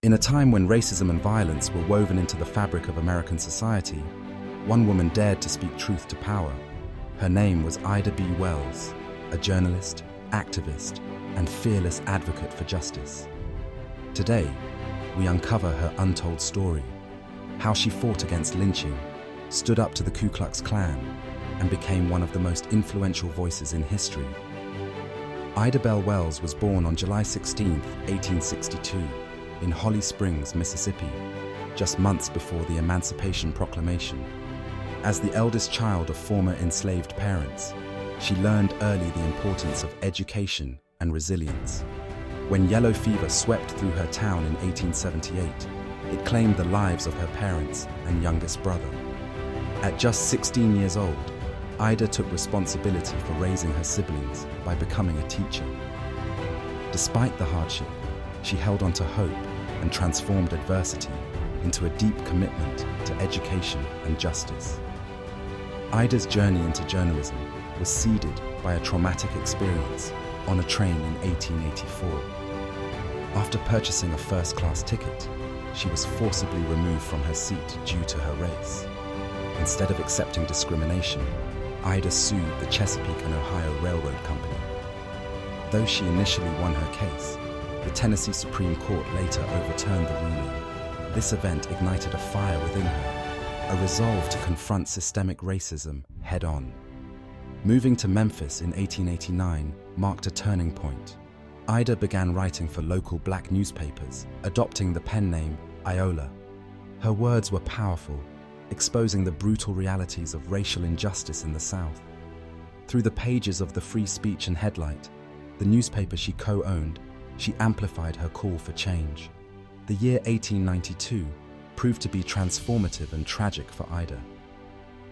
In a time when racism and violence were woven into the fabric of American society, one woman dared to speak truth to power. Her name was Ida B. Wells, a journalist, activist, and fearless advocate for justice. Today, we uncover her untold story, how she fought against lynching, stood up to the Ku Klux Klan, and became one of the most influential voices in history. Ida Bell Wells was born on July 16, 1862, in Holly Springs, Mississippi, just months before the Emancipation Proclamation. As the eldest child of former enslaved parents, she learned early the importance of education and resilience. When yellow fever swept through her town in 1878, it claimed the lives of her parents and youngest brother. At just 16 years old, Ida took responsibility for raising her siblings by becoming a teacher. Despite the hardship, she held on to hope and transformed adversity into a deep commitment to education and justice. Ida's journey into journalism was seeded by a traumatic experience on a train in 1884. After purchasing a first-class ticket, she was forcibly removed from her seat due to her race. Instead of accepting discrimination, Ida sued the Chesapeake and Ohio Railroad Company. Though she initially won her case, the Tennessee Supreme Court later overturned the ruling. This event ignited a fire within her, a resolve to confront systemic racism head-on. Moving to Memphis in 1889 marked a turning point. Ida began writing for local black newspapers, adopting the pen name Iola. Her words were powerful, exposing the brutal realities of racial injustice in the South. Through the pages of the Free Speech and Headlight, the newspaper she co-owned, she amplified her call for change. The year 1892 proved to be transformative and tragic for Ida.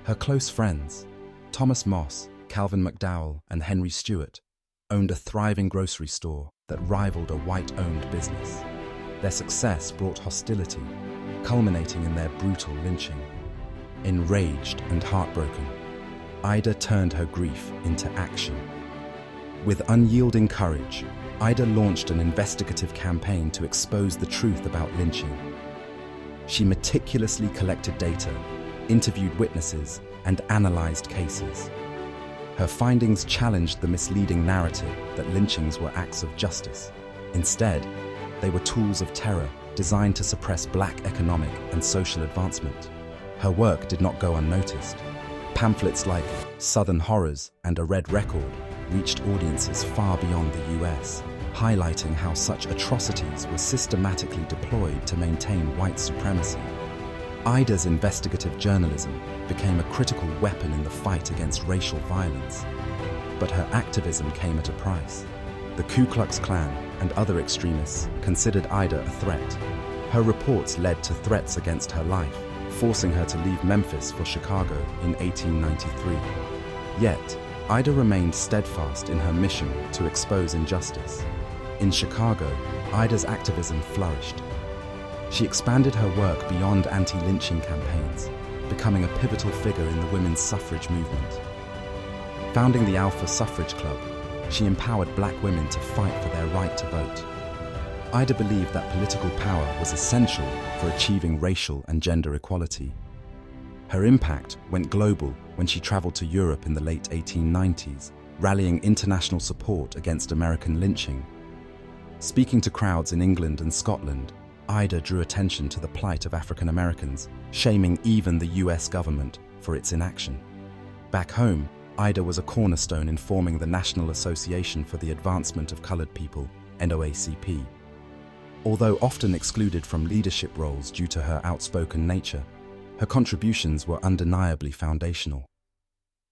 Her close friends, Thomas Moss, Calvin McDowell, and Henry Stewart, owned a thriving grocery store that rivaled a white-owned business. Their success brought hostility, culminating in their brutal lynching. Enraged and heartbroken, Ida turned her grief into action. With unyielding courage, Ida launched an investigative campaign to expose the truth about lynching. She meticulously collected data, interviewed witnesses, and analyzed cases. Her findings challenged the misleading narrative that lynchings were acts of justice. Instead, they were tools of terror designed to suppress black economic and social advancement. Her work did not go unnoticed. Pamphlets like Southern Horrors and A Red Record reached audiences far beyond the US, highlighting how such atrocities were systematically deployed to maintain white supremacy. Ida's investigative journalism became a critical weapon in the fight against racial violence. But her activism came at a price. The Ku Klux Klan and other extremists considered Ida a threat. Her reports led to threats against her life, forcing her to leave Memphis for Chicago in 1893. Yet, Ida remained steadfast in her mission to expose injustice. In Chicago, Ida's activism flourished. She expanded her work beyond anti-lynching campaigns, becoming a pivotal figure in the women's suffrage movement. Founding the Alpha Suffrage Club, she empowered black women to fight for their right to vote. Ida believed that political power was essential for achieving racial and gender equality. Her impact went global when she traveled to Europe in the late 1890s, rallying international support against American lynching. Speaking to crowds in England and Scotland, Ida drew attention to the plight of African Americans, shaming even the US government for its inaction. Back home, Ida was a cornerstone in forming the National Association for the Advancement of Colored People, NAACP. Although often excluded from leadership roles due to her outspoken nature, her contributions were undeniably foundational.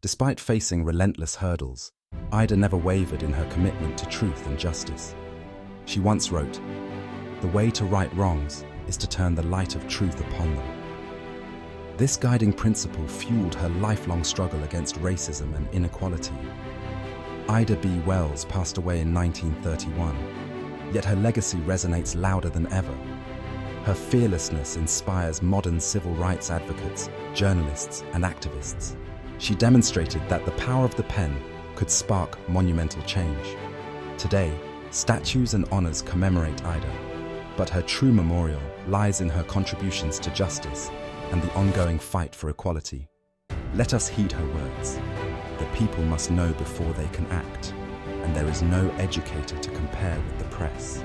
Despite facing relentless hurdles, Ida never wavered in her commitment to truth and justice. She once wrote, "The way to right wrongs is to turn the light of truth upon them." This guiding principle fueled her lifelong struggle against racism and inequality. Ida B. Wells passed away in 1931, yet her legacy resonates louder than ever. Her fearlessness inspires modern civil rights advocates, journalists, and activists. She demonstrated that the power of the pen could spark monumental change. Today, statues and honors commemorate Ida, But her true memorial lies in her contributions to justice and the ongoing fight for equality. Let us heed her words. The people must know before they can act, and there is no educator to compare with the press.